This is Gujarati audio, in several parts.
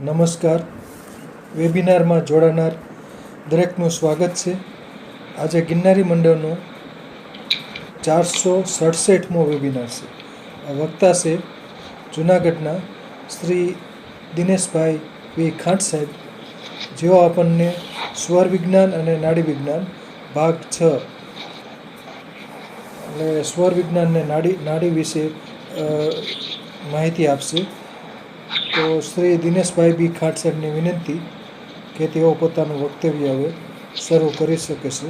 નમસ્કાર. વેબિનારમાં જોડાનાર દરેકનું સ્વાગત છે. આજે ગિરનારી મંડળનો 467મો વેબિનાર છે. વક્તા છે જૂનાગઢના શ્રી દિનેશભાઈ વી ખાંટ સાહેબ, જેઓ આપણને સ્વર વિજ્ઞાન અને નાડી વિજ્ઞાન ભાગ 6 એટલે સ્વર વિજ્ઞાન અને નાડી વિશે માહિતી આપશે. તો શ્રી દિનેશભાઈ બી ખાંટ સાહેબની વિનંતી કે તેઓ પોતાનું વક્તવ્ય હવે શરૂ કરી શકે છે.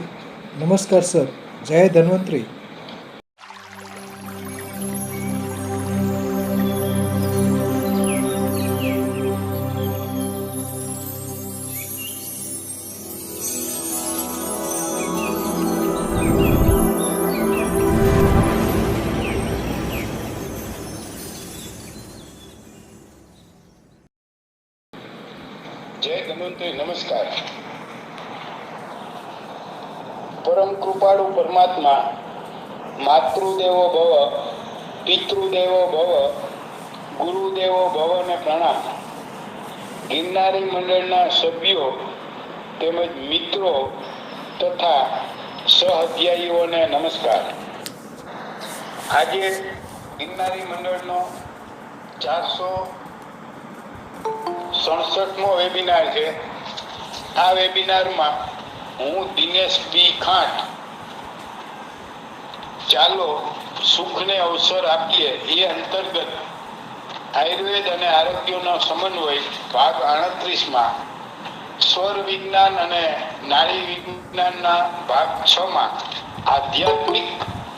નમસ્કાર સર. જય ધન્વંતરી. જય ધન્વંતરી. નમસ્કાર. પરમ કૃપાળુ પરમાત્મા માતૃદેવો ભવ, પિતૃદેવો ભવ, ગુરુદેવો ભવ ને પ્રણામ. ગિરનારી મંડળના સભ્યો તેમજ મિત્રો તથા સહઅધ્યાયીઓને નમસ્કાર. આજે ગિરનારી મંડળનો 467મો વેબિનાર છે. આ વેબિનારમાં હું દિનેશ બી ખાંટ ચાલો સુખને અવસર આપીએ એ અંતર્ગત આયુર્વેદ અને આરોગ્યનો સમન્વય ભાગ 38માં, સ્વર વિજ્ઞાન અને નાડી વિજ્ઞાનના ભાગ 6માં આધ્યાત્મિક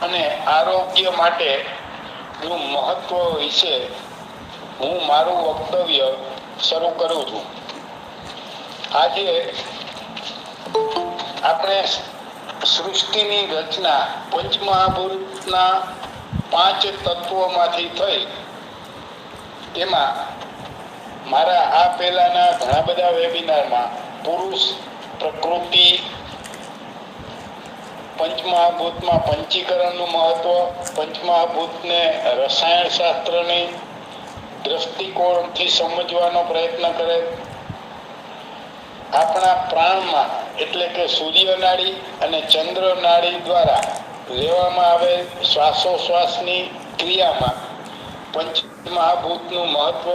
અને આરોગ્ય માટેનું મહત્વ વિશે હું મારું વક્તવ્ય શરૂ કરું છું. આજે આપણે સૃષ્ટિની રચના પંચમહાભૂતના 5 તત્વોમાંથી થઈ. તેમાં મારા આ પહેલાના ઘણા બધા વેબિનારમાં પુરુષ, પ્રકૃતિ, પંચમહાભૂતમાં પંચીકરણનું મહત્વ, પંચમહાભૂતને રસાયણ શાસ્ત્રની દ્રષ્ટિકોણથી સમજવાનો પ્રયત્ન કરે, આપણા પ્રાણમાં એટલે કે સૂર્ય નાડી અને ચંદ્ર નાડી દ્વારા લેવામાં આવે શ્વાસોશ્વાસની ક્રિયામાં પંચમહાભૂતનું મહત્વ,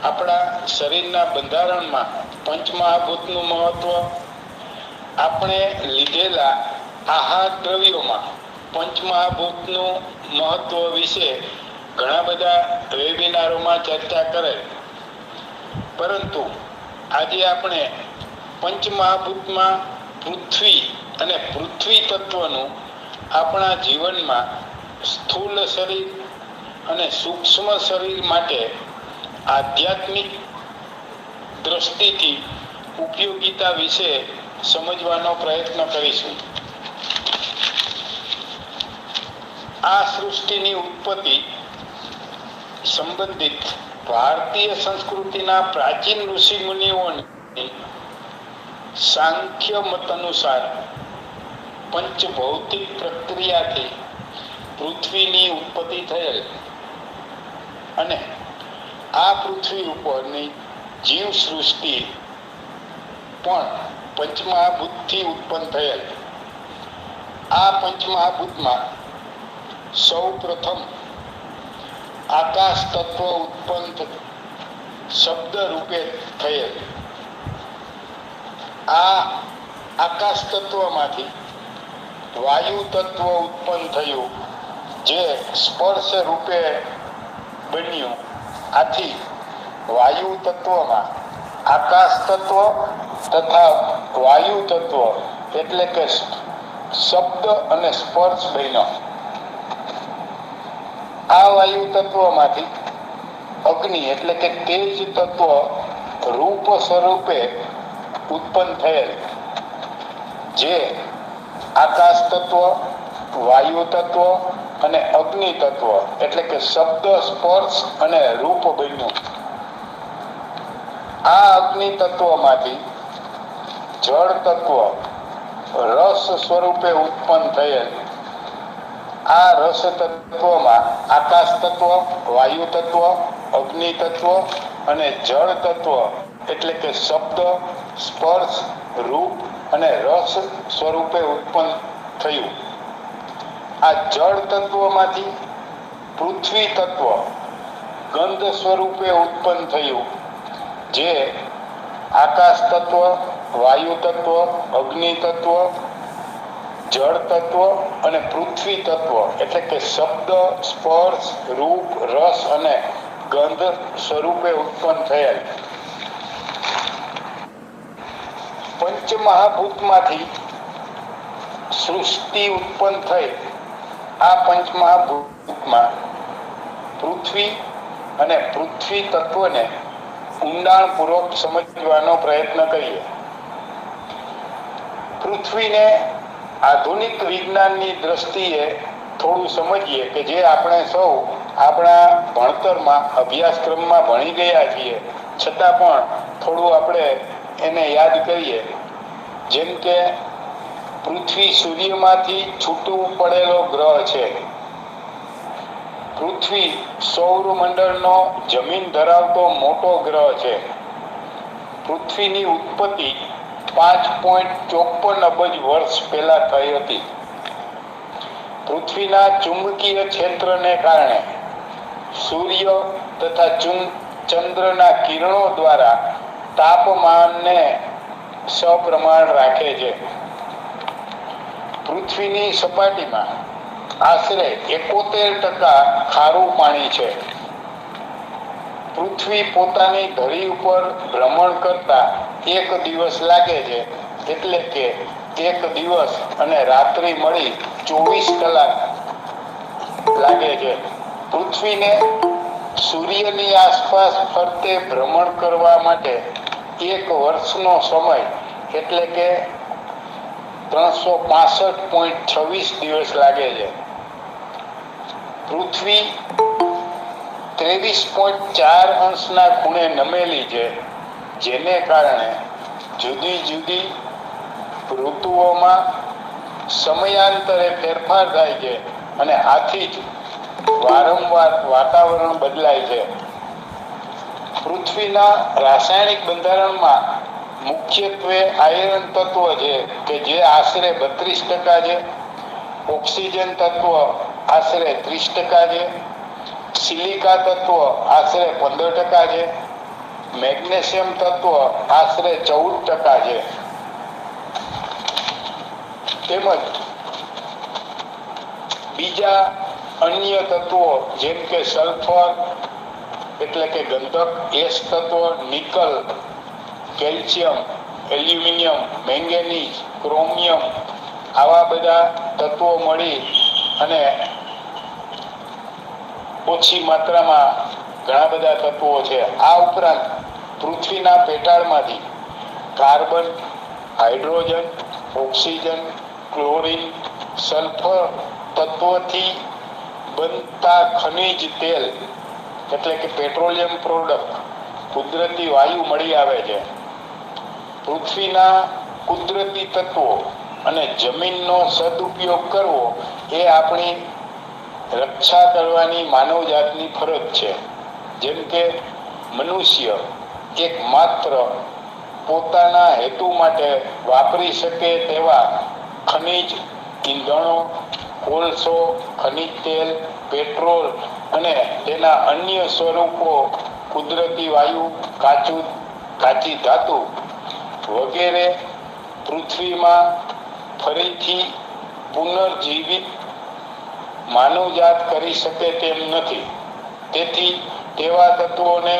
આપણા શરીરના બંધારણમાં પંચમહાભૂતનું મહત્વ, આપણે લીધેલા આહાર દ્રવ્યોમાં પંચમહાભૂતનું મહત્વ વિશે ઘણા બધા વેબિનારોમાં ચર્ચા કરે. પરંતુ આજે આપણે પંચમહાભૂતમાં પૃથ્વી અને પૃથ્વી તત્વનું આપણા જીવનમાં સ્થૂળ શરીર અને સૂક્ષ્મ શરીર માટે આધ્યાત્મિક દ્રષ્ટિથી ઉપયોગિતા વિશે સમજવાનો પ્રયત્ન કરીશું. આ સૃષ્ટિની ઉત્પત્તિ સંબંધિત ભારતીય સંસ્કૃતિના પ્રાચીન ઋષિ મુનિઓની સાંખ્ય મત અનુસાર પંચભૌતિક પ્રક્રિયાથી પૃથ્વીની ઉત્પત્તિ થયેલ અને આ પૃથ્વી ઉપરની જીવ સૃષ્ટિ પણ પંચમહાભૂતથી ઉત્પન્ન થયેલ. આ પંચમહાભૂતમાં સૌ પ્રથમ આકાશ તત્વ ઉત્પન્ન શબ્દ રૂપે થયેલ. આ આકાશ તત્વમાંથી વાયુ તત્વ ઉત્પન્ન થયું, જે સ્પર્શ રૂપે બન્યું. આથી વાયુ તત્વમાં આકાશ તત્વ તથા વાયુ તત્વ એટલે કે શબ્દ અને સ્પર્શ બન્યો. આ વાયુ તત્વમાંથી અગ્નિ એટલે કે તેજ તત્વ રૂપ સ્વરૂપે ઉત્પન્ન થયેલ, જે આકાશ તત્વ, વાયુ તત્વ અને અગ્નિ તત્વ એટલે કે શબ્દ, સ્પર્શ અને રૂપ બન્યું. આ અગ્નિ તત્વમાંથી જળ તત્વ રસ સ્વરૂપે ઉત્પન્ન થયેલ. આ રસ તત્વમાં આકાશ તત્વ, વાયુ તત્વ, અગ્નિ તત્વ અને જળ તત્વ એટલે કે શબ્દ, સ્પર્શ, રૂપ અને રસ સ્વરૂપે ઉત્પન્ન થયું. આ જળ તત્વમાંથી પૃથ્વી તત્વ ગંધ સ્વરૂપે ઉત્પન્ન થયું, જે આકાશ તત્વ, વાયુ તત્વ, અગ્નિ તત્વ, જળ તત્વ અને પૃથ્વી તત્વ એટલે કે શબ્દ, સ્પર્શ, રૂપ, રસ અને ગંધ સ્વરૂપે ઉત્પન્ન થયેલ. પંચમહાભૂતમાંથી સૃષ્ટિ ઉત્પન્ન થઈ. આ પંચમહાભૂતમાં પૃથ્વી અને પૃથ્વી તત્વને ઊંડાણપૂર્વક સમજવાનો પ્રયત્ન કરીએ. પૃથ્વીને આધુનિક વિજ્ઞાનની દ્રષ્ટિએ થોડું સમજીએ કે જે આપણે સૌ આપણા ભણતરમાં અભ્યાસક્રમમાં ભણી ગયા છીએ, છતાં પણ થોડું આપણે એને યાદ કરીએ. જેમ કે પૃથ્વી સૂર્યમાંથી છૂટું પડેલો ગ્રહ છે. પૃથ્વી સૌરમંડળનો જમીન ધરાવતો મોટો ગ્રહ છે. પૃથ્વીની ઉત્પત્તિ 5.54 અબજ વર્ષ પહેલા થઈ હતી. પૃથ્વીના ચુંબકીય ક્ષેત્રને કારણે સૂર્ય તથા ચંદ્રના કિરણો દ્વારા તાપમાનને સપ્રમાણ રાખે છે. પૃથ્વીની સપાટીમાં આશરે 71% ખારું પાણી છે. પૃથ્વી પોતાની ધરી ઉપર ભ્રમણ કરતા 1 દિવસ લાગે છે, એટલે કે 1 દિવસ અને રાત્રિ મળી 24 કલાક લાગે છે. પૃથ્વીને સૂર્યની આસપાસ ફરતે ભ્રમણ કરવા માટે 1 વર્ષનો સમય એટલે કે 365.26 દિવસ લાગે છે. પૃથ્વી 23.4 અંશના ખૂણે નમેલી છે, જેને કારણે જુદી જુદી ઋતુઓમાં સમયાંતરે ફેરફાર થાય છે અને આથી જ વારંવાર વાતાવરણ બદલાય છે. પૃથ્વીના રાસાયણિક બંધારણમાં મુખ્યત્વે આયર્ન તત્વ છે કે જે આશરે 32% છે. ઓક્સિજન તત્વ આશરે 30% છે. સિલિકા તત્વ આશરે 15% છે. મેગ્નેશિયમ તત્વ આશરે 14% છે. તેમજ બીજા અન્ય તત્વો જેમ કે સલ્ફર એટલે કે ગંધક, એશ તત્વ, nickel, calcium, aluminium, manganese, chromium આવા બધા તત્વો મળી અને ઓછી માત્રામાં ઘણા બધા તત્વો છે. આ ઉપરાંત પૃથ્વીના પેટાળમાંથી carbon, hydrogen, oxygen, chlorine, sulphur તત્વોથી બનતા ખનિજ તેલ એટલે કે પેટ્રોલિયમ પ્રોડક્ટ, કુદરતી વાયુ મળી આવે છે. પૃથ્વીના કુદરતી તત્વો અને જમીનનો સદુપયોગ કરવો એ આપણી રક્ષા કરવાની માનવજાતની ફરજ છે. જેમ કે મનુષ્ય એક માત્ર પોતાના હેતુ માટે વાપરી શકે તેવા ખનિજ, ઈંધણો, કોલસો, ખનિજ તેલ, પેટ્રોલ અને તેના અન્ય સ્વરૂપો, કુદરતી વાયુ, કાચી ધાતુ વગેરે પૃથ્વીમાં ફરીથી પુનર્જીવિત માનવજાત કરી શકે તેમ નથી. તેથી તેવા તત્વોને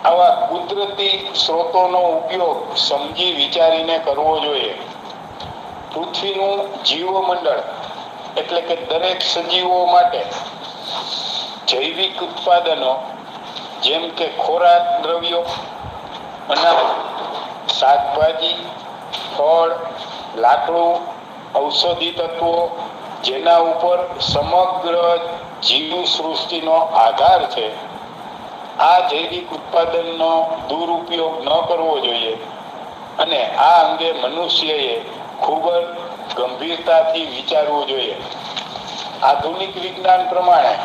આવા કુદરતી સ્ત્રોતોનો ઉપયોગ સમજી વિચારીને કરવો જોઈએ. પૃથ્વીનું જીવમંડળ એટલે કે દરેક સજીવો માટે જૈવિક ઉત્પાદનો જેમ કે ખોરાક દ્રવ્યો, અનાજ, શાકભાજી, ફળ, લાકડું, ઔષધિ તત્વો જેના ઉપર સમગ્ર જીવસૃષ્ટિનો આધાર છે, આ જૈવિક ઉત્પાદનનો દુરુપયોગ ન કરવો જોઈએ અને આ અંગે મનુષ્યએ ખૂબ જ ગંભીરતાથી વિચારવું જોઈએ. આધુનિક વિજ્ઞાન પ્રમાણે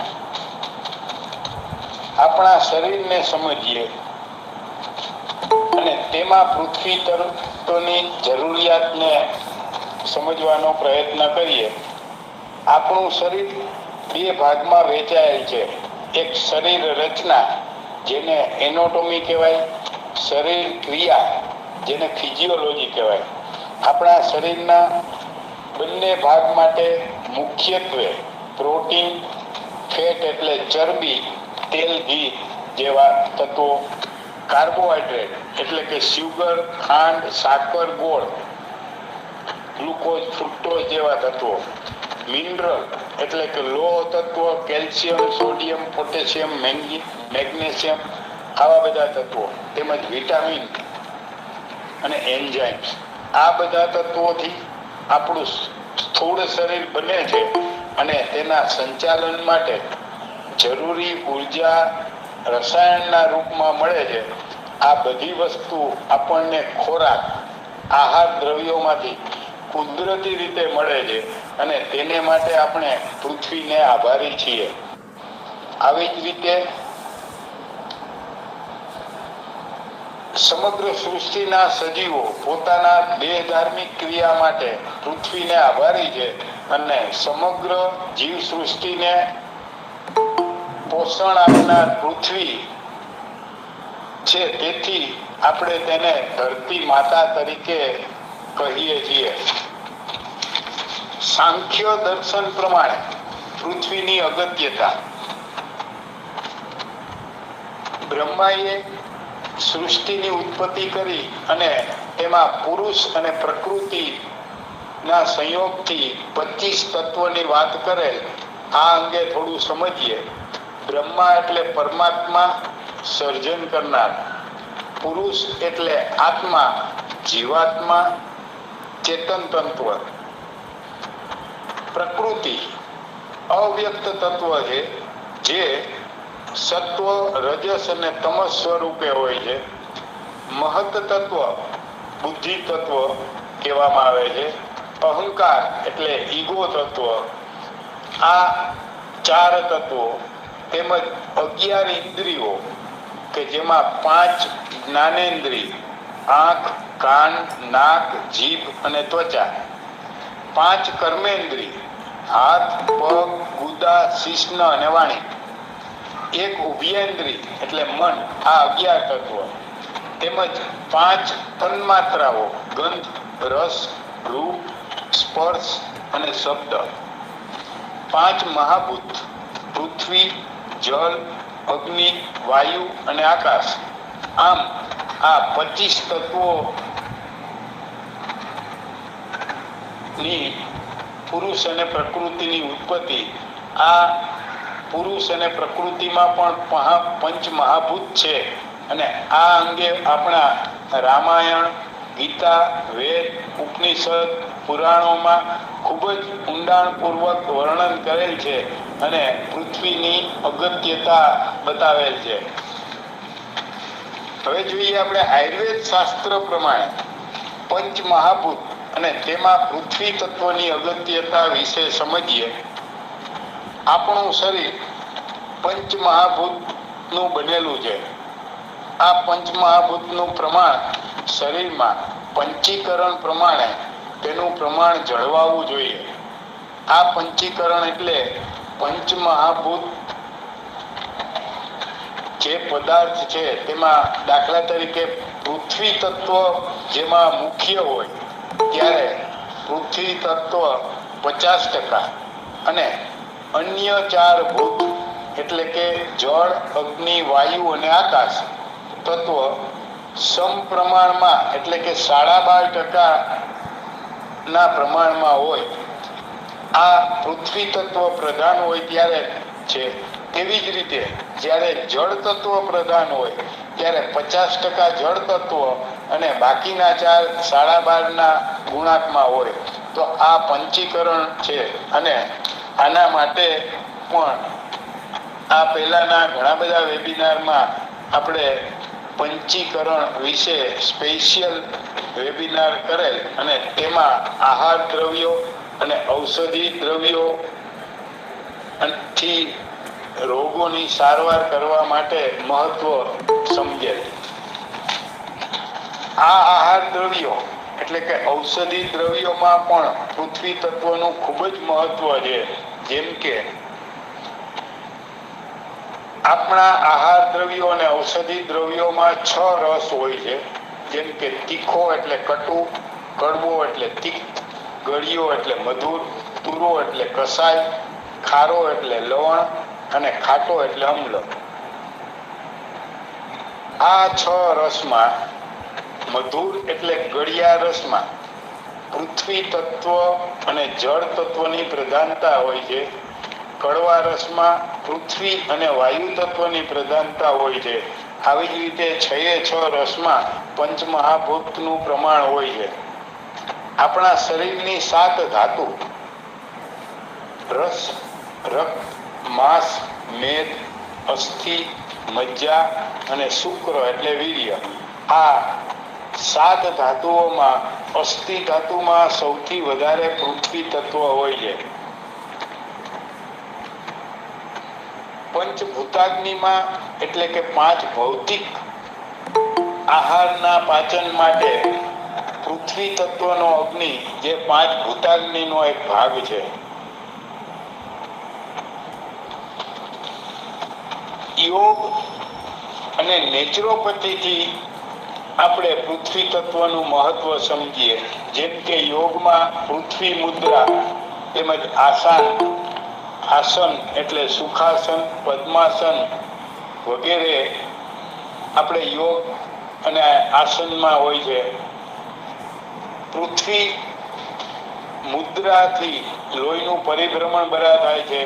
આપણા શરીરને સમજીએ અને તેમાં પૃથ્વી તત્વની જરૂરિયાતને સમજવાનો પ્રયત્ન કરીએ. આપણું શરીર બે ભાગમાં વહેંચાયેલ છે. એક શરીર રચના, જેને એનાટોમી કહેવાય, શરીર ક્રિયા, જેને ફિઝિયોલોજી કહેવાય. આપણા શરીરના બંને ભાગ માટે મુખ્યત્વે પ્રોટીન, ફેટ એટલે ચરબી, તેલ, ઘી જેવા તત્વો, કાર્બોહાઈડ્રેટ એટલે કે સુગર, ખાંડ, સાકર, ગોળ, ગ્લુકોઝ, ફ્રુક્ટોઝ જેવા તત્વો, મિનરલ એટલે કે લોહ તત્વો, કેલ્શિયમ, સોડિયમ, પોટેશિયમ, મેગ્નેશિયમ આવા બધા તત્વો, તેમજ વિટામિન અને એન્ઝાઇમ્સ. આ બધા તત્વોથી આપણું સ્થૂળ શરીર બને છે અને તેના સંચાલન માટે જરૂરી ઉર્જા રસાયણના રૂપમાં મળે છે. આ બધી વસ્તુ આપણને ખોરાક, આહાર દ્રવ્યોમાંથી કુદરતી રીતે મળે છે અને તેને માટે આપણે પૃથ્વીને આભારી છીએ. આવી જ રીતે સમગ્ર સૃષ્ટિના સજીવો પોતાના દેહધાર્મિક ક્રિયા માટે પૃથ્વીને આભારી છે અને સમગ્ર જીવ સૃષ્ટિને પોષણ આપનાર પૃથ્વી છે, તેથી આપણે તેને ધરતી માતા તરીકે કહીએ છીએ. સાંખ્ય દર્શન પ્રમાણે પૃથ્વીની અગત્યતા. બ્રહ્માએ સૃષ્ટિની ઉત્પત્તિ કરી અને તેમાં પુરુષ અને પ્રકૃતિ ના સંયોગથી 25 તત્વોની વાત કરેલ. આ અંગે થોડું સમજીએ. બ્રહ્મા એટલે પરમાત્મા, સર્જન કરનાર. પુરુષ એટલે આત્મા, જીવાત્મા, ચેતન તત્વ. પ્રકૃતિ અવ્યક્ત તત્વ છે, જે સત્વ, રજસ અને તમસ સ્વરૂપે હોય છે. મહત તત્વ, બુદ્ધિ તત્વ કહેવામાં આવે છે. અહંકાર એટલે ઈગો તત્વ. આ 4 તત્વો તેમજ 11 ઇન્દ્રિયો કે જેમાં 5 જ્ઞાનેન્દ્રિય, આંખ, કાન, નાક, જીભ અને ત્વચા. 5 કર્મેન્દ્રિય, હાથ, પગ, ગુદા, શિશ્ન અને વાણી. 1 ઉભયેન્દ્રિય એટલે મન. આ 11 તત્વો તેમજ 5 તન્માત્રાઓ, ગંધ, રસ, રૂપ, સ્પર્શ અને શબ્દ. 5 મહાભૂત, પૃથ્વી, જળ, અગ્નિ, વાયુ અને આકાશ. આમ આ 25 તત્વો ની પુરુષ અને પ્રકૃતિની ઉત્પત્તિ. આ પુરુષ અને પ્રકૃતિમાં પણ પંચ મહાભૂત છે અને આ અંગે આપણા રામાયણ, ગીતા, વેદ, ઉપનિષદ, પુરાણોમાં ખૂબ જ ઊંડાણપૂર્વક વર્ણન કરેલ છે અને પૃથ્વીની અગત્યતા બતાવેલ છે. હવે જોઈએ આપણે આયુર્વેદ શાસ્ત્ર પ્રમાણે પંચ મહાભૂત અને તેમાં પૃથ્વી તત્વની અગત્યતા વિશે સમજીએ. આપણું શરીર પંચ મહાભૂતનું બનેલું છે. આ પંચ મહાભૂતનું પ્રમાણ શરીરમાં પંચીકરણ પ્રમાણે તેનું પ્રમાણ જળવાવું જોઈએ. આ પંચીકરણ એટલે પંચ મહાભૂત જે પદાર્થ છે તેમાં દાખલા તરીકે પૃથ્વી તત્વ જેમાં મુખ્ય હોય ત્યારે પૃથ્વી તત્વ 50% અને અન્ય 4 ભૂત એટલે કે જળ, અગ્નિ, વાયુ અને આકાશ તત્વ સમપ્રમાણમાં એટલે કે 12.5% ના પ્રમાણમાં હોય. આ પૃથ્વી તત્વ પ્રધાન હોય ત્યારે છે. તેવી જ રીતે જ્યારે જળ તત્વ પ્રધાન હોય ત્યારે 50% જળ તત્વ અને બાકીના 4 12.5 ના ગુણાંકમાં હોય. તો આ પંચીકરણ છે અને આના માટે પણ આ પહેલાના ઘણા બધા વેબિનારમાં આપણે પંચીકરણ વિશે સ્પેશિયલ વેબિનાર કરેલ અને તેમાં આહાર દ્રવ્યો અને ઔષધિ દ્રવ્યો થી રોગોની સારવાર કરવા માટે મહત્વ સમજેલ. આ આહાર દ્રવ્યો એટલે કે ઔષધિ દ્રવ્યોમાં પણ પૃથ્વી તત્વનું ખૂબ જ મહત્વ છે. જેમ કે આપણા આહાર દ્રવ્યો અને ઔષધિ દ્રવ્યોમાં 6 રસ હોય છે. જેમ કે તીખો એટલે કટુ, કડવો એટલે તિક્ત, ગળ્યો એટલે મધુર, તુરો એટલે કસાય, ખારો એટલે લવણ અને ખાટો એટલે અમ્લ. આ 6 રસમાં મધુર એટલે ગળ્યા રસમાં પૃથ્વી તત્વ અને જળ તત્વની પ્રધાનતા હોય છે. કડવા રસમાં પૃથ્વી અને વાયુ તત્વની પ્રધાનતા હોય છે. આવી જ રીતે 6 રસમાં પંચમહાભૂતનું પ્રમાણ હોય છે. આપણા શરીરની 7 ધાતુ રસ, રક્ત, માંસ, મેદ, અસ્થિ, મજ્જા અને શુક્ર એટલે વીર્ય. આ 7 ધાતુઓમાં અસ્થિ ધાતુમાં સૌથી વધારે પૃથ્વી તત્વ હોય છે. પંચભૂતાગ્નિમાં એટલે કે 5 ભૌતિક આહારના પાચન માટે પૃથ્વી તત્વનો અગ્નિ જે 5 ભૂતાગ્નિનો એક ભાગ છે. યોગ અને નેચરોપેથીથી આપણે પૃથ્વી તત્વનું મહત્વ સમજીએ. જેમ કે યોગમાં પૃથ્વી મુદ્રા તેમજ આસન એટલે સુખાસન, પદ્માસન વગેરે આપણે યોગ અને આસનમાં હોય છે. પૃથ્વી મુદ્રાથી લોહીનું પરિભ્રમણ બરાબર થાય છે.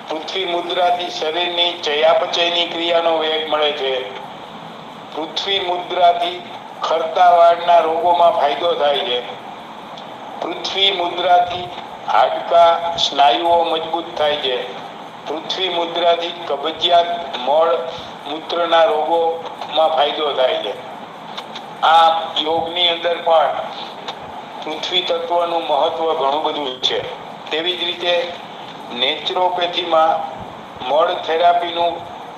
પૃથ્વી મુદ્રાથી શરીરની ચયાપચયની ક્રિયાનો વેગ મળે છે. પૃથ્વી મુદ્રાથી ખરતા વાળના રોગોમાં ફાયદો થાય છે. પૃથ્વી મુદ્રાથી હાડકા, સ્નાયુઓ મજબૂત થાય છે. પૃથ્વી મુદ્રાથી કબજિયાત, મળ મૂત્રના રોગોમાં ફાયદો થાય છે. આ યોગની અંદર પણ પૃથ્વી તત્વનું મહત્વ ઘણું બધું છે. તેવી જ રીતે નેચરોપેથીમાં મળ થેરાપીનું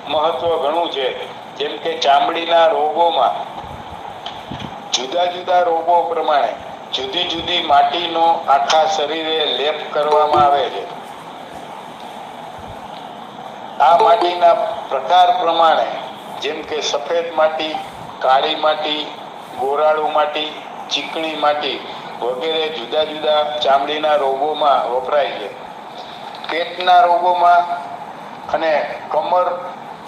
મહત્વ ઘણું છે. જેમ કે ચામડીના રોગોમાં જુદા જુદા રોગો પ્રમાણે જુદી જુદી માટીનો આખા શરીરે લેપ કરવામાં આવે છે. આ માટીના પ્રકાર પ્રમાણે જેમ કે સફેદ માટી, કાળી માટી, ગોરાળુ માટી, ચીકણી માટી વગેરે જુદા જુદા ચામડીના રોગોમાં વપરાય છે. પેટના રોગોમાં અને કમર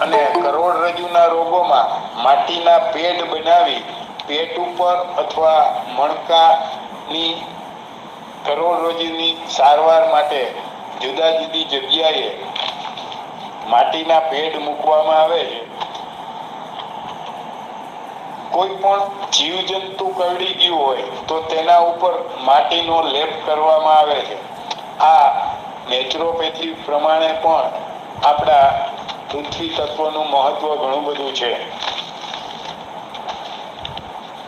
અને કરોડરજ્જુના રોગોમાં માટીના પેડ બનાવી પેટ ઉપર અથવા મણકાની કરોડરજ્જુની સારવાર માટે જુદા જુદી જગ્યાએ માટીના પેડ મૂકવામાં આવે છે. કોઈ પણ જીવજંતુ કરડી ગયું હોય તો તેના ઉપર માટીનો લેપ કરવામાં આવે છે. આ નેચરોપેથી પ્રમાણે પણ આપણા પૃથ્વી તત્વનું મહત્વ ઘણું બધું છે.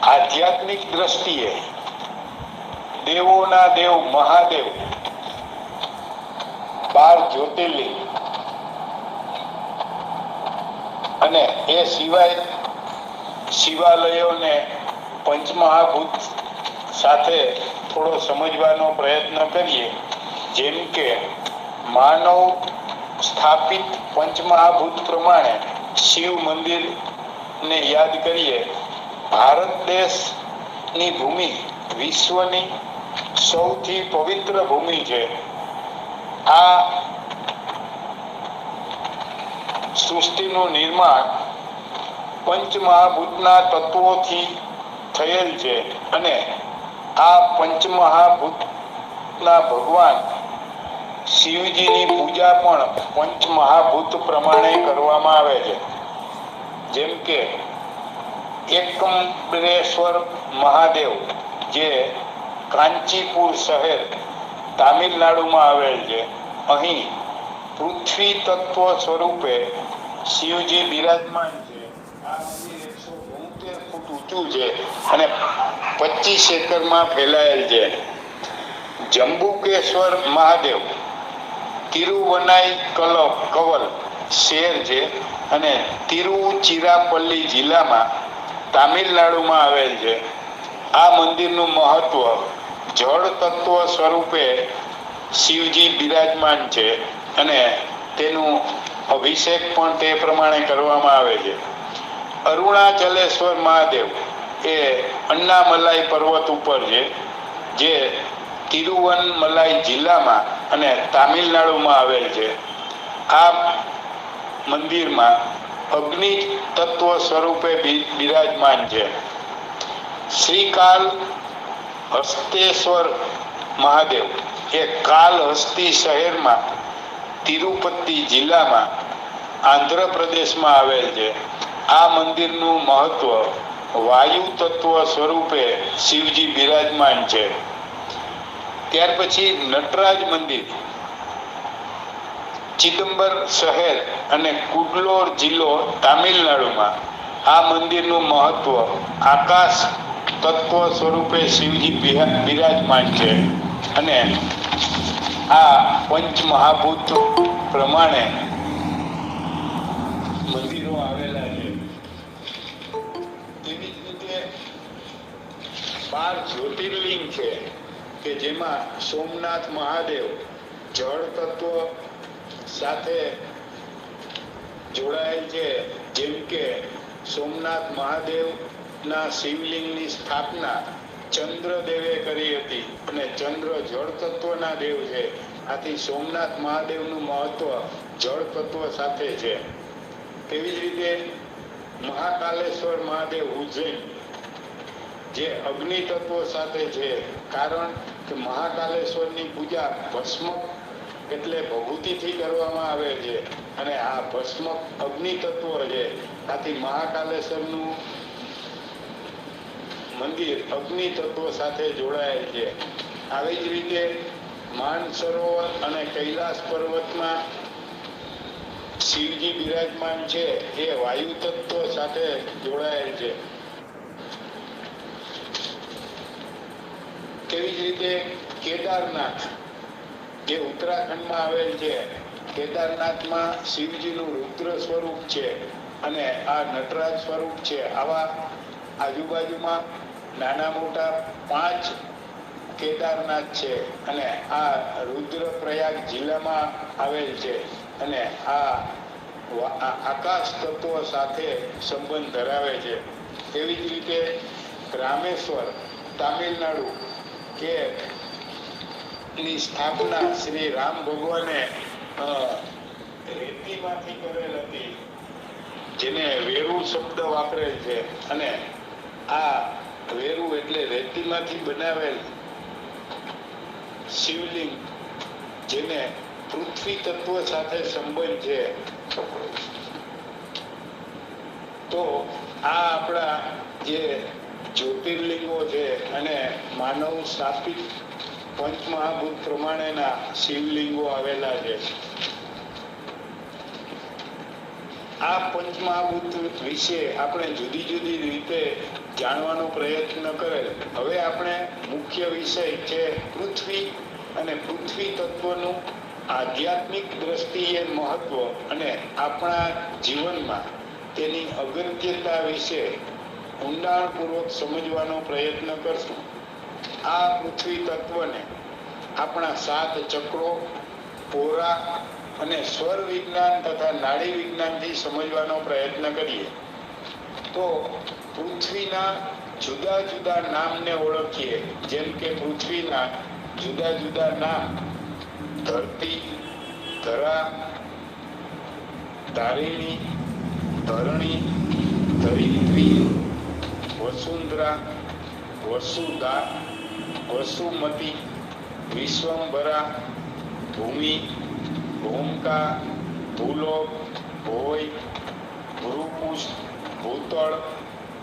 આધ્યાત્મિક દ્રષ્ટિએ દેવોના દેવ મહાદેવ 12 જ્યોતિર્લિંગ અને એ સિવાય શિવાલયોને પંચમહાભૂત સાથે થોડો સમજવાનો પ્રયત્ન કરીએ. જેમ કે માનવ સ્થાપિત પંચમહાભૂત પ્રમાણે શિવ મંદિરને યાદ કરીએ. ભારત દેશની ભૂમિ વિશ્વની સૌથી પવિત્ર ભૂમિ છે. આ સૃષ્ટિનું નિર્માણ પંચમહાભૂતના તત્વોથી થયેલ છે અને આ પંચમહાભૂતના ભગવાન શિવજીની પૂજા પણ પંચમહાભૂત પ્રમાણે કરવામાં આવે છે. જેમ કે એકમ્બરેશ્વર મહાદેવ જે કાંચીપુર શહેર તામિલનાડુમાં આવેલ છે. અહીં પૃથ્વી તત્વ સ્વરૂપે શિવજી બિરાજમાન છે. આ મંદિર 172 ફૂટ ઊંચું છે અને 25 એકરમાં ફેલાયેલ છે. જંબુકેશ્વર મહાદેવ તિરુવનાઈ કવલ શહેર છે અને તિરુચિરાપલ્લી જિલ્લામાં તામિલનાડુમાં આવેલ છે. આ મંદિરનું મહત્વ જળ તત્વ સ્વરૂપે શિવજી બિરાજમાન છે અને તેનું અભિષેક પણ તે પ્રમાણે કરવામાં આવે છે. અરુણાચલેશ્વર મહાદેવ એ અન્નામલાઈ પર્વત ઉપર છે, જે તિરુવનમલાઈ જિલ્લામાં અને તામિલનાડુમાં આવેલ છે. આ મંદિરમાં અગ્નિ તત્વ સ્વરૂપે બિરાજમાન છે. શ્રીકાલ હસ્તેશ્વર મહાદેવ એ કાલહસ્તી શહેરમાં તિરુપતિ જિલ્લામાં આંધ્રપ્રદેશમાં આવેલ છે. આ મંદિરનું મહત્વ વાયુ તત્વ સ્વરૂપે શિવજી બિરાજમાન છે. ત્યાર પછી નટરાજ મંદિર ચિદમ્બર શહેર અને કુડલોર જિલ્લો તામિલનાડુમાં. આ મંદિરનું મહત્વ આકાશ તત્વ સ્વરૂપે શિવજી બિરાજમાન છે અને આ પંચમહાભૂત પ્રમાણે મંદિરો આવેલા છે. તેવી જ રીતે 12 જ્યોતિર્લિંગ છે કે જેમાં સોમનાથ મહાદેવ જળ તત્વ સાથે જોડાયેલ છે. જેમ કે સોમનાથ મહાદેવ ના શિવલિંગની સ્થાપના ચંદ્રદેવે કરી હતી અને ચંદ્ર જળ તત્વના દેવ છે. આથી સોમનાથ મહાદેવનું મહત્વ જળ તત્વ સાથે છે. તેવી જ રીતે મહાકાલેશ્વર મહાદેવ ઉજ્જૈન જે અગ્નિ તત્વ સાથે છે, કારણ કે મહાકાલેશ્વરની પૂજા ભસ્મ એટલે ભભૂતિથી કરવામાં આવે છે અને આ ભસ્મ અગ્નિ તત્વ છે. આથી મહાકાલેશ્વરનું મંદિર અગ્નિ તત્વ સાથે જોડાયેલ છે. આવી જ રીતે માનસરોવર અને કૈલાસ પર્વતમાં શિવજી બિરાજમાન છે એ વાયુ તત્વ સાથે જોડાયેલ છે. તેવી જ રીતે કેદારનાથ જે ઉત્તરાખંડમાં આવેલ છે. કેદારનાથમાં શિવજીનું રુદ્ર સ્વરૂપ છે અને આ નટરાજ સ્વરૂપ છે. આવા આજુબાજુમાં નાના મોટા 5 કેદારનાથ છે અને આ રુદ્રપ્રયાગ જિલ્લામાં આવેલ છે અને આ આકાશ તત્વ સાથે સંબંધ ધરાવે છે. તેવી જ રીતે રામેશ્વર તામિલનાડુ કે ની સ્થાપના શ્રી રામ ભગવાને રેતીમાંથી કરેલ હતી, જેને વેરુ શબ્દ વાપરેલ છે અને આ વેરુ એટલે રેતીમાંથી બનાવેલ શિવલિંગ જેને પૃથ્વી તત્વ સાથે સંબંધ છે. તો આ આપણા જે જ્યોતિર્લિંગો છે અને માનવ સ્થાપિત પંચમહાભૂત પ્રમાણેના શિવલિંગો આવેલા છે. આ પંચમહાભૂત વિશે આપણે જુદી જુદી રીતે જાણવાનો પ્રયત્ન કરેલ. હવે આપણે મુખ્ય વિષય છે પૃથ્વી અને પૃથ્વી તત્વનું આધ્યાત્મિક દ્રષ્ટિએ મહત્વ અને આપણા જીવનમાં તેની અગત્યતા વિશે ઊંડાણપૂર્વક સમજવાનો પ્રયત્ન કરશું. આ પૃથ્વી તત્વને આપણા 7 ચક્રો, પોરા અને સ્વર વિજ્ઞાન તથા નાડી વિજ્ઞાનથી સમજવાનો પ્રયત્ન કરીએ તો પૃથ્વીના જુદા જુદા નામને ઓળખીએ. જેમ કે પૃથ્વીના જુદા જુદા નામ ધરતી, ધરા, ધારિણી, ધરણી, ધરિત્રી, વસુંધરા, વસુધા, વસુમતી, વિશ્વંભરા, ભૂમિ, ભૂમકા, ભૂલોક, ભોય, ભૃપુષ્ઠ, ભૂતળ,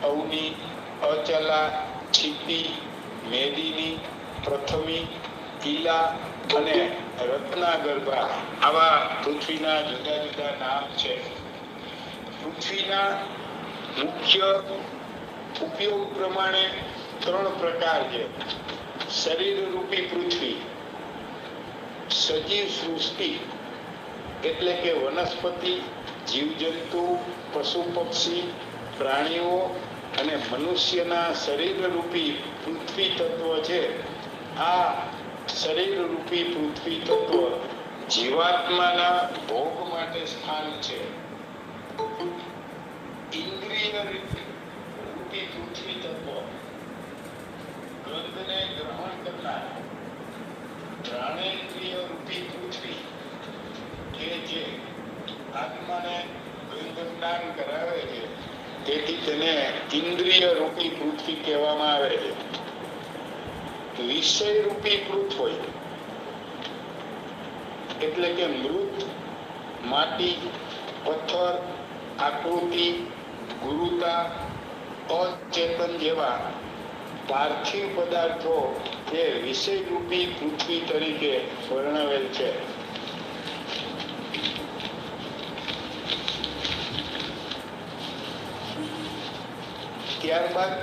અવની, અચલા, क्षिति, मेदिनी, प्रथमी, ईला અને રત્નાગર્ભા આવા પૃથ્વીના જુદા જુદા નામ છે. પૃથ્વીના મુખ્ય ઉપયોગ પ્રમાણે 3 પ્રકાર છે. શરીર રૂપી પૃથ્વી, સજીવ સૃષ્ટિ એટલે કે વનસ્પતિ, જીવજંતુ, પશુ પક્ષી, પ્રાણીઓ અને મનુષ્યના શરીરરૂપી પૃથ્વી તત્વ છે. આ શરીરરૂપી પૃથ્વી તત્વ જીવાત્માના ભોગ માટે સ્થાન છે. ઇન્દ્રિય રૂપી પૃથ્વી તત્વ ગંધને ગ્રહણ કરનાર ઘ્રાણેન્દ્રિય રૂપી પૃથ્વી કે જે આત્માને ગંધ જ્ઞાન કરાવે છે, તેથી તેને ઇન્દ્રિય રૂપી પૃથ્વી કહેવામાં આવે છે. વિષય રૂપી પૃથ્વી એટલે કે મૃત, માટી, પથ્થર, આકૃતિ, ગુરુતા, અચેતન જેવા પાર્થિવ પદાર્થો એ વિષય રૂપી પૃથ્વી તરીકે વર્ણવેલ છે. ત્યારબાદ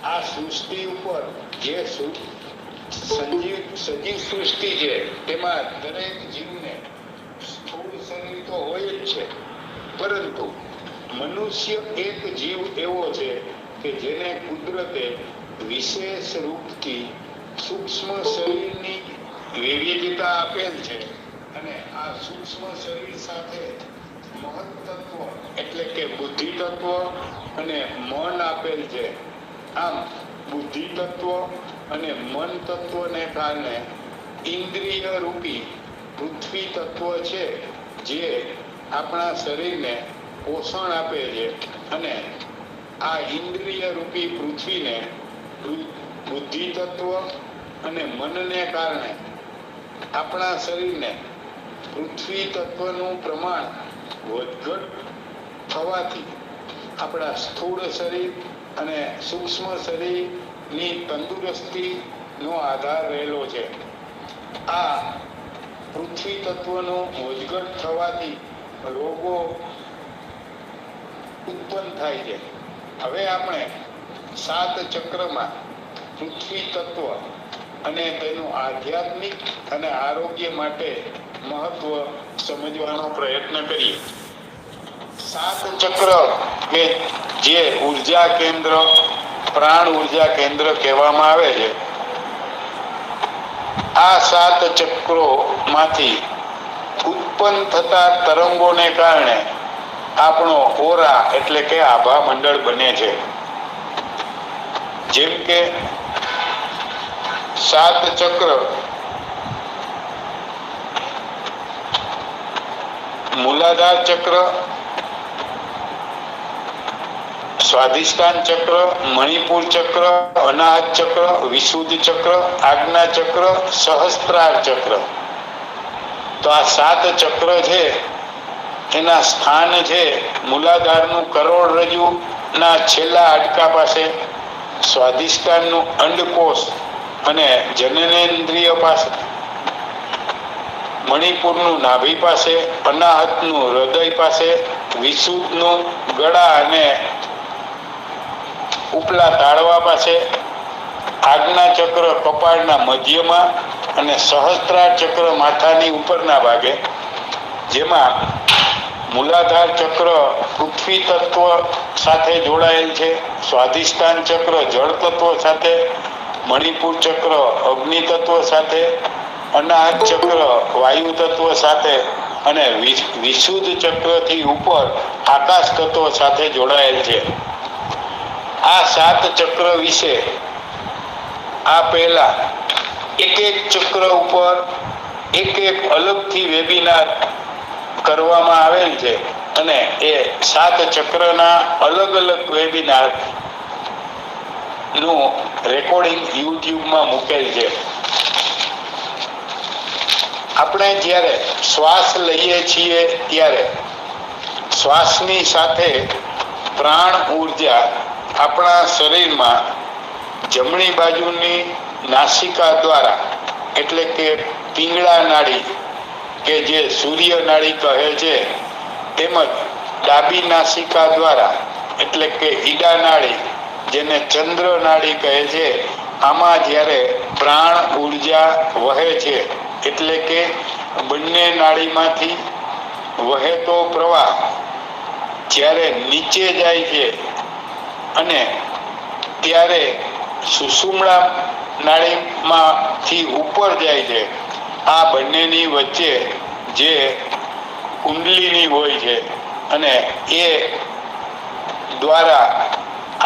આ સૃષ્ટિ ઉપર જે સજીવ સૃષ્ટિ છે તેમાં દરેક જીવને સ્થૂળ શરીર તો હોય જ છે, પરંતુ મનુષ્ય એક જીવ એવો છે કે જેને કુદરતે વિશેષ રૂપથી સૂક્ષ્મ શરીરની વિવિધતા આપેલ છે અને આ સૂક્ષ્મ શરીર સાથે મહત તત્વ એટલે કે બુદ્ધિ તત્વ અને મન આપેલ છે. આમ બુદ્ધિ તત્વ અને મન તત્વને કારણે ઇન્દ્રિય રૂપી પૃથ્વી તત્વ છે જે આપણા શરીરને પોષણ આપે છે અને આ ઇન્દ્રિય રૂપી પૃથ્વીને બુદ્ધિ તત્વ અને મનને કારણે આપણા શરીરને પૃથ્વી તત્વનું પ્રમાણ વધઘટ થવાથી આપણા સ્થૂળ શરીર અને સૂક્ષ્મ શરીરની તંદુરસ્તીનો આધાર રહેલો છે. આ પૃથ્વી તત્વનું વધઘટ થવાથી રોગો ઉત્પન્ન થાય છે. હવે આપણે 7 ચક્રમાં પૃથ્વી તત્વ અને તેનું આધ્યાત્મિક અને આરોગ્ય માટે મહત્વ સમજવાનો પ્રયત્ન કરીએ. 7 ચક્ર કે જે ઉર્જા કેન્દ્ર, પ્રાણ ઉર્જા કેન્દ્ર કહેવામાં આવે છે, આ 7 ચક્રોમાંથી ઉત્પન્ન થતા તરંગોને કારણે આપણો ઓરા એટલે કે આભા મંડળ બને છે. જેમ કે 7 ચક્ર મૂલાધાર ચક્ર, સ્વાધિષ્ઠાન ચક્ર, મણિપુર ચક્ર, અનાહત ચક્ર, વિશુદ્ધ ચક્ર, આજ્ઞા ચક્ર, સહસ્ત્રાર ચક્ર. તો આ 7 ચક્ર છે એના સ્થાન છે મૂલાધારનું કરોડરજ્જુ ના છેલ્લા હાડકા પાસે, સ્વાધિષ્ઠાનનું અંડકોષ અને જનનેન્દ્રિય પાસે, મણિપુરનું નાભી પાસે, અનાહતનું હૃદય પાસે, વિશુદ્ધનું ગળા અને ઉપલા તાળવા પાસે, આજ્ઞા ચક્ર કપાળના મધ્યમાં અને સહસ્ત્રાર ચક્ર માથાની ઉપરના ભાગે, જેમાં મૂલાધાર ચક્ર પૃથ્વી તત્વ સાથે જોડાયેલ છે, સ્વાધિષ્ઠાન ચક્ર જળ તત્વ સાથે, મણિપુર ચક્ર અગ્નિ તત્વ સાથે, અનાહત ચક્ર વાયુ તત્વ સાથે અને વિશુદ્ધ ચક્રથી ઉપર આકાશ તત્વ સાથે જોડાયેલ છે. આ 7 ચક્ર વિશે આ પહેલા એક ચક્ર ઉપર એક અલગથી વેબિનાર કરવામાં આવેલ છે અને એ 7 ચક્રના અલગ વેબિનાર નું રેકોર્ડિંગ યુટ્યુબમાં મૂકેલ છે. આપણે જ્યારે શ્વાસ લઈએ છીએ ત્યારે શ્વાસની સાથે પ્રાણ ઉર્જા આપણા શરીરમાં જમણી બાજુની નાસિકા દ્વારા એટલે કે પિંગળા નાડી કે જે સૂર્ય નાડી કહે છે, તેમજ ડાબી નાસિકા દ્વારા એટલે કે ઈડા નાડી જેને ચંદ્ર નાડી કહે છે, આમાં જ્યારે પ્રાણ ઉર્જા વહે છે એટલે કે બંને નાળીમાંથી વહેતો પ્રવાહ જ્યારે નીચે જાય છે અને ત્યારે સુષુમ્ણા નાળીમાંથી ઉપર જાય છે, આ બંનેની વચ્ચે જે કુંડલીની હોય છે અને એ દ્વારા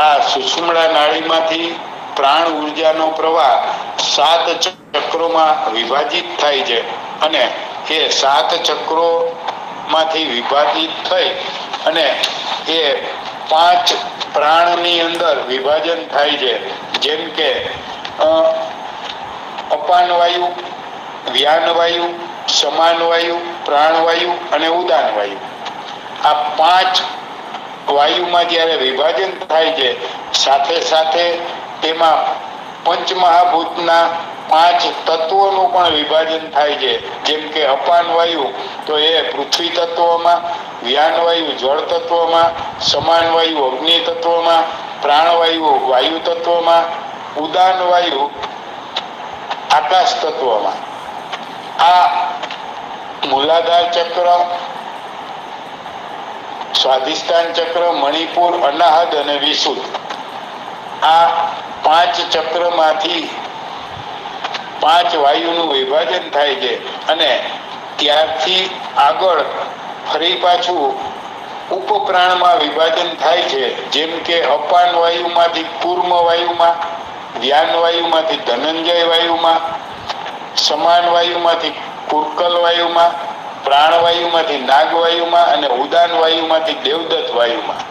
આ સુષુમ્ણા નાળીમાંથી પ્રાણ ઉર્જાનો પ્રવાહ 7 ચક્રોમાં વિભાજિત થાય છે અને એ 7 ચક્રોમાંથી વિભાજિત થઈ અને એ 5 પ્રાણની અંદર વિભાજન થાય છે, જેમ કે અપાન વાયુ, વ્યાન વાયુ, સમાન વાયુ, પ્રાણવાયુ અને ઉદાન વાયુ. આ 5 વાયુમાં જ્યારે વિભાજન થાય છે, સાથે સાથે તેમાં પંચમહાભૂતના 5 તત્વોનું પણ વિભાજન થાય છે, જેમ કે અપાન વાયુ તો એ પૃથ્વી તત્વમાં, વ્યાન વાયુ જળ તત્વમાં, સમાન વાયુ અગ્નિ તત્વમાં, પ્રાણવાયુ વાયુ તત્વમાં, ઉદાન વાયુ આકાશ તત્વમાં. આ મૂલાધાર ચક્ર, સ્વાધિષ્ઠાન ચક્ર, મણિપુર, અનાહદ અને વિશુદ્ધ, આ 5 ચક્રમાંથી 5 વાયુનું વિભાજન થાય છે અને ત્યારથી આગળ ફરી પાછું ઉપપ્રાણમાં વિભાજન થાય છે, જેમ કે અપાન વાયુમાંથી કુર્મ વાયુમાં, વ્યાન વાયુમાંથી ધનંજય વાયુમાં, સમાન વાયુમાંથી કુર્કલ વાયુમાં, પ્રાણવાયુમાંથી નાગવાયુમાં અને ઉદાન વાયુમાંથી દેવદત્ત વાયુમાં.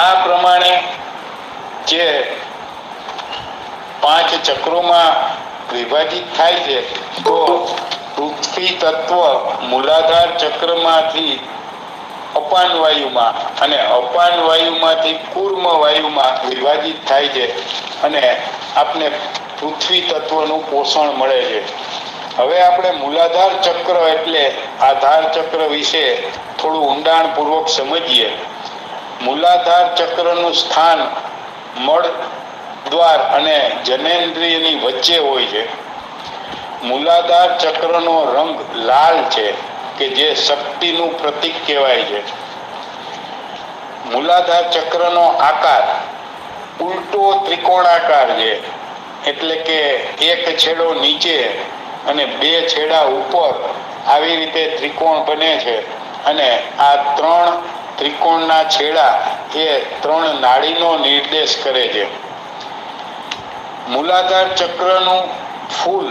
આ પ્રમાણે જે 5 ચક્રોમાં વિભાજિત થાય છે, તો પૃથ્વી તત્વ મૂલાધાર ચક્રમાંથી અપાન વાયુમાં અને અપાન વાયુમાંથી કુર્મ વાયુમાં વિભાજિત થાય છે અને આપને પૃથ્વી તત્વનું પોષણ મળે છે. હવે આપણે મૂલાધાર ચક્ર એટલે આધાર ચક્ર વિશે થોડું ઊંડાણપૂર્વક સમજીએ. મૂલાધાર ચક્રનું સ્થાન મળ દ્વાર અને જનેન્દ્રિયની વચ્ચે હોય છે. મૂલાધાર ચક્રનો રંગ લાલ છે કે જે શક્તિનું પ્રતીક કહેવાય છે. મૂલાધાર ચક્રનો આકાર ઉલટો ત્રિકોણાકાર છે, એટલે કે એક છેડો નીચે અને 2 છેડા ઉપર આવી રીતે ત્રિકોણ બને છે અને આ 3 ત્રિકોણના છેડા એ 3 નાડીનો નિર્દેશ કરે છે. મૂલાધાર ચક્રનું ફૂલ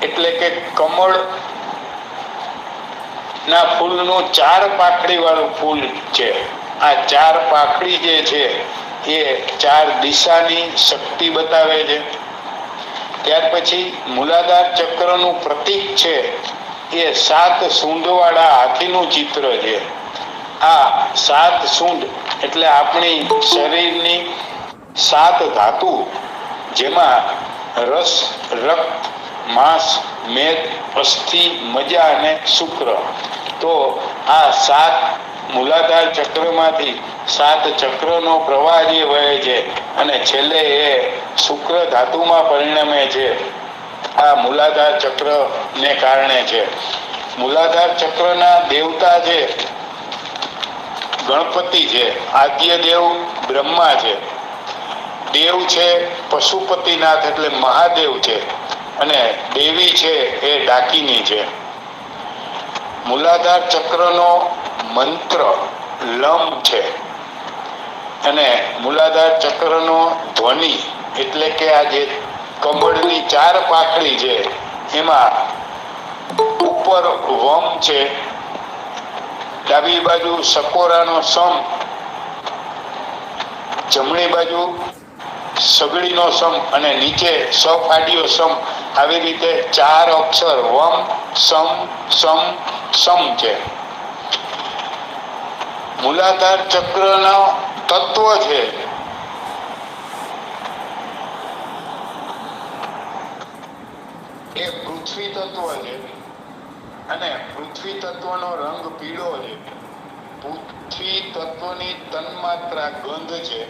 એટલે કે કમળ ના ફૂલનું 4 પાંખડી વાળું ફૂલ છે. આ 4 પાંખડી જે છે એ 4 દિશાની શક્તિ બતાવે છે. ત્યાર પછી મૂલાધાર ચક્રનું પ્રતીક છે એ 7 સૂંઢવાળા હાથીનું ચિત્ર છે. આ 7 સૂંઢ એટલે આપણી શરીરની 7 ધાતુ, જેમાં રસ, રક્ત, માંસ, મેદ, અસ્થિ, મજ્જા અને શુક્ર. તો આ 7 મૂલાધાર ચક્રમાંથી 7 ચક્રનો પ્રવાહ જે વહે છે અને છેલ્લે એ શુક્ર ધાતુમાં પરિણમે છે. આ મૂલાધાર ચક્રને કારણે છે. મૂલાધાર ચક્રના દેવતા છે ગણપતિ છે, આદ્ય દેવ બ્રહ્મા છે, દેવ છે પશુપતિનાથ એટલે મહાદેવ છે અને દેવી છે એ ડાકિની છે. મૂલાધાર ચક્રનો મંત્ર લમ છે અને મૂલાધાર ચક્રનો ધ્વનિ એટલે કે આ જે કમળની 4 પાંખડી છે એમાં ઉપર વમ છે, ડાબી બાજુ સકોરાનો સમ, જમણી બાજુ સગડીનો સમ અને નીચે સફાડીયો સમ, આવી રીતે 4 અક્ષર વમ સમ સમ સમ છે. મૂલાધાર ચક્રનો તત્વ છે એ પૃથ્વી તત્વ છે અને પૃથ્વી તત્વનો રંગ પીળો છે. પૃથ્વી તત્વની તન્માત્રા ગંધ છે.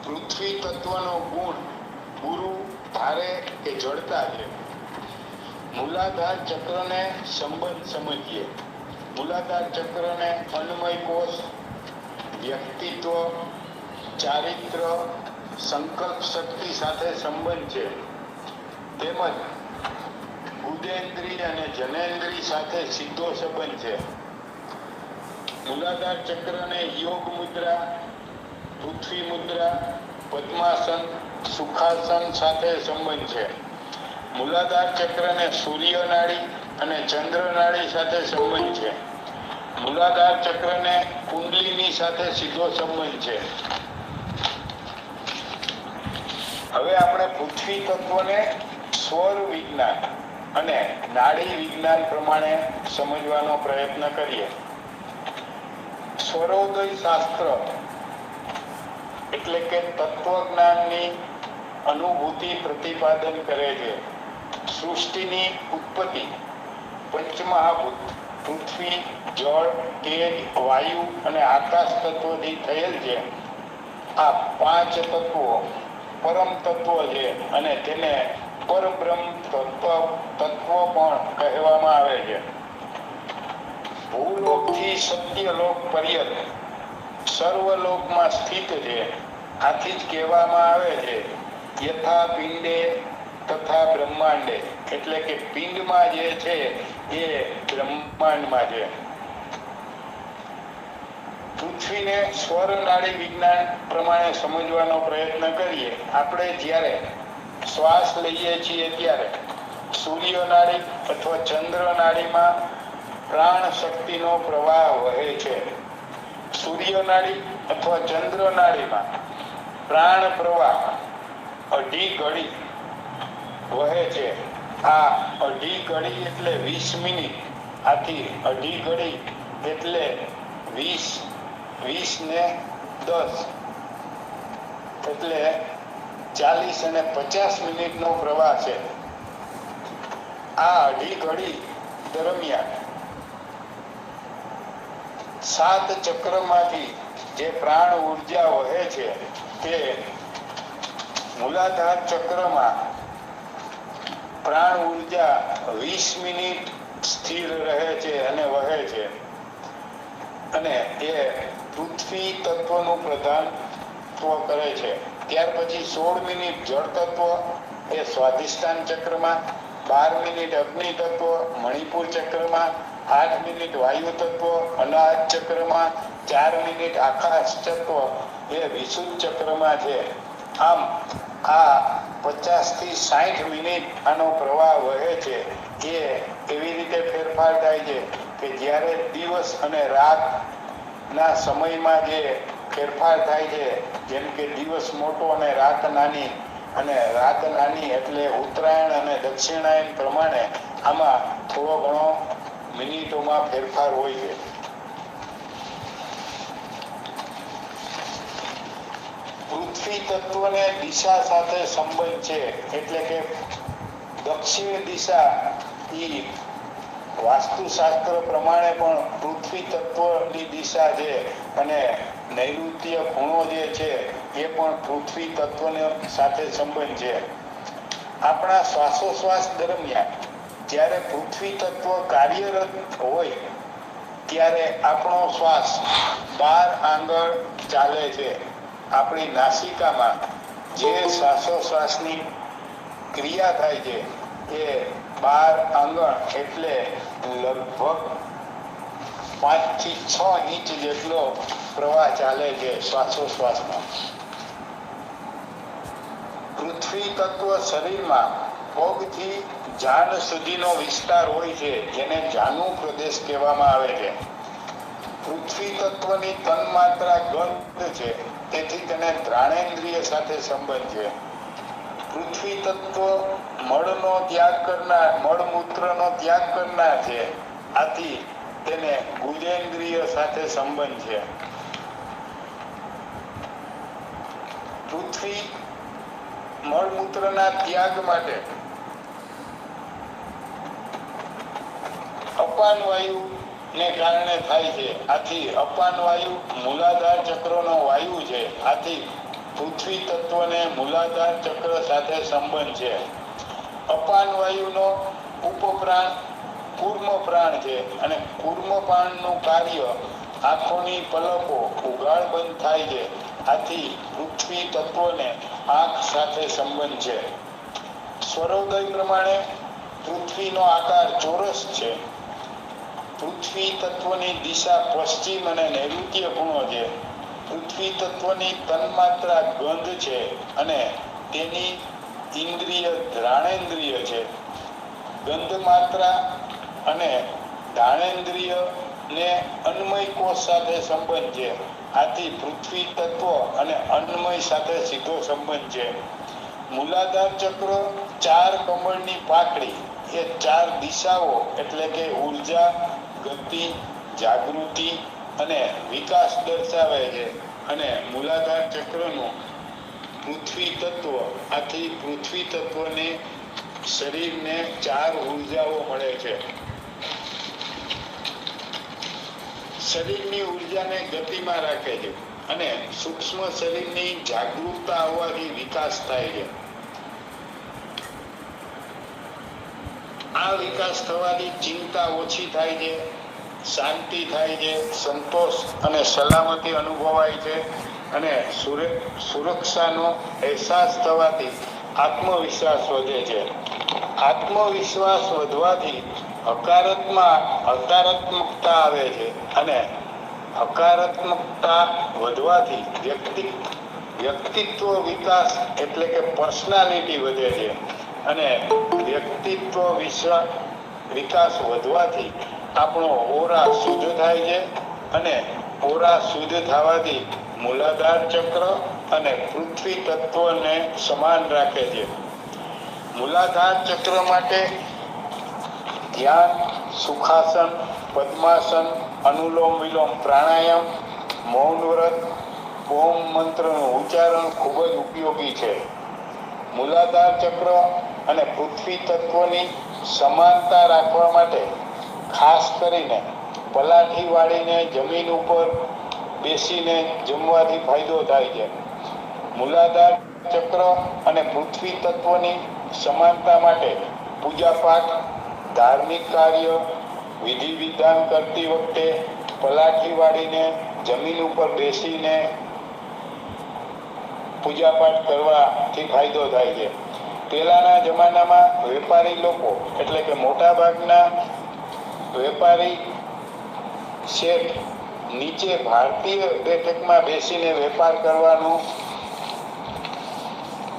પૃથ્વી તત્વનો ગુણ ગુરુ ભારે કે જડતા છે. મૂલાધાર ચક્રને સંબંધ સમજીએ. મૂલાધાર ચક્રને અન્નમય કોષ, વ્યક્તિત્વ, ચારિત્ર, સંકલ્પ શક્તિ સાથે સંબંધ છે. તેમજ ઉદેન્દ્રિય અને જનેન્દ્રિય સાથે સીધો સંબંધ છે. મૂલાધાર ચક્રને યોગ મુદ્રા, પૃથ્વી મુદ્રા, પદ્માસન, સુખાસન સાથે સંબંધ છે. મૂલાધાર ચક્રને સૂર્ય નાડી અને ચંદ્ર નાડી સાથે સંબંધ છે. મૂલાધાર ચક્રને કુંડલીની સાથે સીધો સંબંધ છે. હવે આપણે પૃથ્વી તત્વને સ્વર વિજ્ઞાન અને નાડી વિજ્ઞાન પ્રમાણે સમજવાનો પ્રયત્ન કરીએ. સ્વરોદય શાસ્ત્ર એટલે કે તત્વજ્ઞાનની અનુભૂતિ પ્રતિપાદન કરે છે. સૃષ્ટિની ઉત્પત્તિ પંચમહાભૂત પૃથ્વી, જળ, તેજ, વાયુ અને આકાશ તત્વોથી થયેલ છે. આ પાંચ તત્વો પરમ તત્વ છે અને તેને પરબ્રહ્મ તત્વ પણ કહેવામાં આવે છે. ભૂલોકથી સત્યલોક પર્યંત સર્વલોકમાં સ્થિત છે. આથી જ કહેવામાં આવે છે યથા પિંડે તથા બ્રહ્માંડે, એટલે કે પિંડમાં જે છે એ બ્રહ્માંડમાં છે. પૃથ્વીને સ્વર નાડી વિજ્ઞાન પ્રમાણે સમજવાનો પ્રયત્ન કરીએ. આપણે જ્યારે શ્વાસ લઈએ છીએ ત્યારે સૂર્ય નાડી અથવા ચંદ્ર નાડીમાં પ્રાણ શક્તિનો પ્રવાહ વહે છે. સૂર્ય નાડી અથવા ચંદ્ર નાડીમાં પ્રાણ પ્રવાહ અઢી ઘડી વહે છે. આ અઢી ઘડી એટલે 20 મિનિટ. આથી અઢી ઘડી એટલે 20 ને 10 એટલે 40 અને 50 મિનિટનો પ્રવાહ છે. આ અઢી ઘડી દરમિયાન 7 ચક્રમાંથી જે પ્રાણ ઉર્જા વહે છે તે મૂલાધાર ચક્રમાં પ્રાણ ઉર્જા 20 મિનિટ સ્થિર રહે છે અને વહે છે. અને એ પૃથ્વી તત્વનું પ્રધાનત્વ કરે છે. ત્યાર પછી 16 મિનિટ જળ તત્વ એ સ્વાધિષ્ઠાન ચક્રમાં, 12 મિનિટ અગ્નિ તત્વ મણિપુર ચક્રમાં, 8 મિનિટ વાયુ તત્વ અનાહત ચક્રમાં, 4 મિનિટ આકાશ તત્વ એ વિશુદ્ધ ચક્રમાં છે. આમ આ 50 થી 60 મિનિટ આનો પ્રવાહ વહે છે. એ એવી રીતે ફેરફાર થાય છે કે જ્યારે દિવસ અને રાત ના સમયમાં જે ફેરફાર થાય છે, જેમ કે દિવસ મોટો અને રાત નાની, અને રાત નાની એટલે ઉત્તરાયણ અને દક્ષિણાયન પ્રમાણે આમાં થોડો ઘણો મિનિટોમાં ફેરફાર હોય છે. પૃથ્વી તત્વને દિશા સાથે સંબંધ છે. એટલે કે દક્ષિણ દિશા ઈ વાસ્તુશાસ્ત્ર પ્રમાણે પણ પૃથ્વી તત્વની દિશા છે અને નૈઋત્ય ખૂણો જે છે એ પણ પૃથ્વી તત્વને સાથે સંબંધ છે. આપણા શ્વાસોશ્વાસ દરમિયાન જ્યારે પૃથ્વી તત્વ કાર્યરત હોય ત્યારે આપણો શ્વાસ 12 આંગળ ચાલે છે. આપણી નાસિકામાં જે શ્વાસોશ્વાસની ક્રિયા થાય છે એ 12 આંગળ એટલે લગભગ 5 થી 6 ઇંચ જેટલો પ્રવાહ ચાલે છે શ્વાસોશ્વાસમાં. પૃથ્વી તત્વ શરીરમાં પગથી જાન સુધીનો વિસ્તાર હોય છે, જેને જાનુ પ્રદેશ કહેવામાં આવે છે. પૃથ્વી તત્વની તન્માત્રા ગંધ છે, તેથી તેને ઘ્રાણેન્દ્રિય સાથે સંબંધ છે. પૃથ્વી તત્વ મળનો ત્યાગ કરનાર, મળમૂત્રનો ત્યાગ કરનાર છે. આથી તેને ગુદેન્દ્રિય સાથે સંબંધ છે. પૃથ્વી મળમૂત્રના ત્યાગ માટે અપાન વાયુ ને કારણે થાય છે. આથી અપાન વાયુ મૂલાધાર ચક્રનો વાયુ છે. આથી પૃથ્વી તત્વને મૂલાધાર ચક્ર સાથે સંબંધ છે. અપાન વાયુનો ઉપપ્રાણ કૂર્મ પ્રાણ છે અને કૂર્મ પ્રાણનું કાર્ય આંખોની પલકો ઉઘાડ બંધ થાય છે. આથી પૃથ્વી તત્વને આંખ સાથે સંબંધ છે. સ્વરોદય પ્રમાણે પૃથ્વીનો આકાર ચોરસ છે. પૃથ્વી તત્વની દિશા પશ્ચિમ અને નૈઋત્ય ખૂણો છે. પૃથ્વી તત્વની તન્માત્રા ગંધ છે અને તેની ઇન્દ્રિય ઘ્રાણેન્દ્રિય છે. ગંધ માત્રા અને ઘ્રાણેન્દ્રિય ને અન્નમય કોષ સાથે સંબંધ છે. આથી પૃથ્વી તત્વ અને અન્નમય સાથે સીધો સંબંધ છે. મૂલાધાર ચક્ર ચાર કમળની પાંખડી એ ચાર દિશાઓ એટલે કે ઉર્જા, ગતિ, જાગૃતિ અને વિકાસ દર્શાવે છે. અને મૂલાધાર ચક્રનું પૃથ્વી તત્વ, આથી પૃથ્વી તત્વને શરીરને ચાર ઉર્જાઓ મળે છે. શરીરની ઉર્જાને ગતિમાં રાખે છે અને સૂક્ષ્મ શરીરની જાગૃતતા આવવાથી વિકાસ થાય છે. આ વિકાસ થવાથી ચિંતા ઓછી થાય છે, શાંતિ થાય છે, સંતોષ અને સલામતી અનુભવાય છે અને સુરક્ષાનો અહેસાસ થવાથી આત્મવિશ્વાસ વધે છે. આત્મવિશ્વાસ વધવાથી હકારાત્મકતા આવે છે અને હકારાત્મકતા વધવાથી વ્યક્તિત્વ વિકાસ એટલે કે પર્સનાલિટી વધે છે અને વ્યક્તિત્વ વિકાસ વધવાથી આપણો ઓરા શુદ્ધ થાય છે અને ઓરા શુદ્ધ થવાથી મૂલાધાર ચક્ર અને પૃથ્વી તત્વને સમાન રાખે છે. મૂલાધાર ચક્ર માટે ધ્યાન, સુખાસન, પદ્માસન, અનુલોમ વિલોમ પ્રાણાયામ, મૌન વ્રત, ઓમ મંત્રનું ઉચ્ચારણ ખૂબ જ ઉપયોગી છે. મૂલાધાર ચક્ર અને પૃથ્વી તત્વની સમાનતા રાખવા માટે ખાસ કરીને પલાઠી વાળીને જમીન ઉપર બેસીને જમવાથી ફાયદો થાય છે. મૂલાધાર ચક્ર અને પૃથ્વી તત્વની સમાનતા માટે પૂજાપાઠ, ધાર્મિક કાર્ય, વિધિ વિધાન કરતી વખતે પલાઠી વાળીને જમીન ઉપર બેસીને પૂજાપાઠ કરવાથી ફાયદો થાય છે. પહેલાના જમાનામાં વેપારી લોકો એટલે કે મોટા ભાગના વેપારી શેઠ નીચે ભારતીય બેઠકમાં બેસીને વેપાર કરવાનું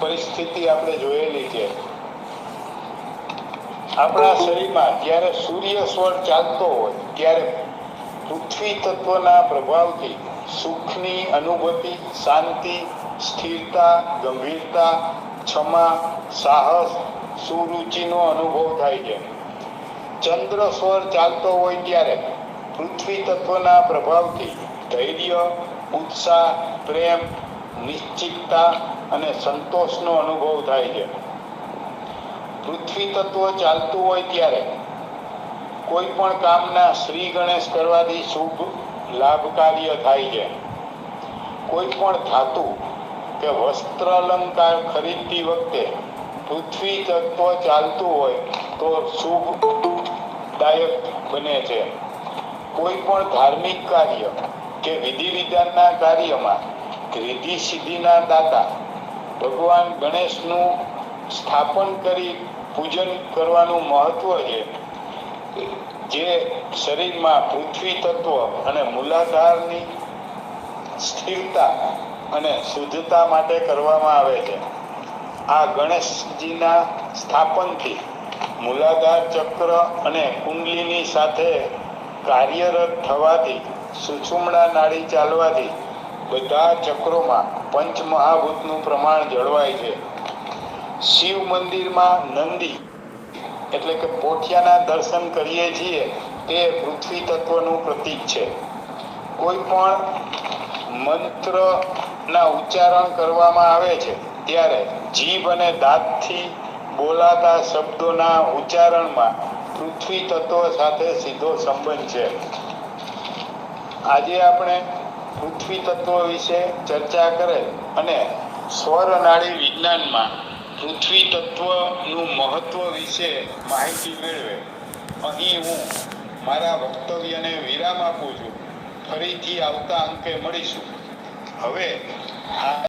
પરિસ્થિતિ આપણે જોયેલી છે. આપણા શરીરમાં જ્યારે સૂર્ય સ્વર ચાલતો હોય ત્યારે પૃથ્વી તત્વના પ્રભાવથી સુખની અનુભૂતિ, શાંતિ, સ્થિરતા, ગંભીરતા, ક્ષમા, સાહસ, સુરુચિનો અનુભવ થાય છે. ચંદ્ર સ્વર ચાલતો હોય ત્યારે પૃથ્વી તત્વના પ્રભાવથી ધૈર્ય, ઉત્સાહ, પ્રેમ, નિશ્ચિતતા અને સંતોષનો અનુભવ થાય છે. પૃથ્વી તત્વ ચાલતું હોય ત્યારે કોઈ પણ કામના શ્રી ગણેશ કરવાથી શુભ લાભકાર્ય થાય છે. કોઈ પણ ધાતુ કે વસ્ત્ર અલંકાર ખરીદતી વખતે પૃથ્વી તત્વ ચાલતું હોય તો શુભદાયક બને છે. કોઈ પણ ધાર્મિક કાર્ય કે વિધિ વિધાનના કાર્યમાં રિદ્ધિ સિદ્ધિના દાતા ભગવાન ગણેશનું સ્થાપન કરી પૂજન કરવાનું મહત્વ છે, જે શરીરમાં પૃથ્વી તત્વ અને મૂલાધારની સ્થિરતા અને શુદ્ધતા માટે કરવામાં આવે છે. આ ગણેશજીના સ્થાપનથી મૂલાધાર ચક્ર અને કુંડલીની સાથે કાર્યરત થવાથી સુષુમ્ના નાડી ચાલવાથી બધા ચક્રોમાં પંચમહાભૂતનું પ્રમાણ જળવાય છે. શિવ મંદિરમાં નંદી એટલે કે પોઠિયાના દર્શન કરીએ છીએ તે પૃથ્વી તત્વનું પ્રતીક છે. કોઈ પણ મંત્રના ઉચ્ચારણ કરવામાં આવે છે ત્યારે જીભ અને દાંતથી બોલાતા શબ્દોના ઉચ્ચારણમાં પૃથ્વી તત્વ સાથે સીધો સંબંધ છે. આજે આપણે પૃથ્વી તત્વ વિશે ચર્ચા કરેલ અને સ્વરનાળી વિજ્ઞાનમાં પૃથ્વી તત્વનું મહત્વ વિશે માહિતી મેળવે. અહીં હું મારા વક્તવ્યને વિરામ આપું છું. ફરીથી આવતા અંકે મળીશું. હવે આ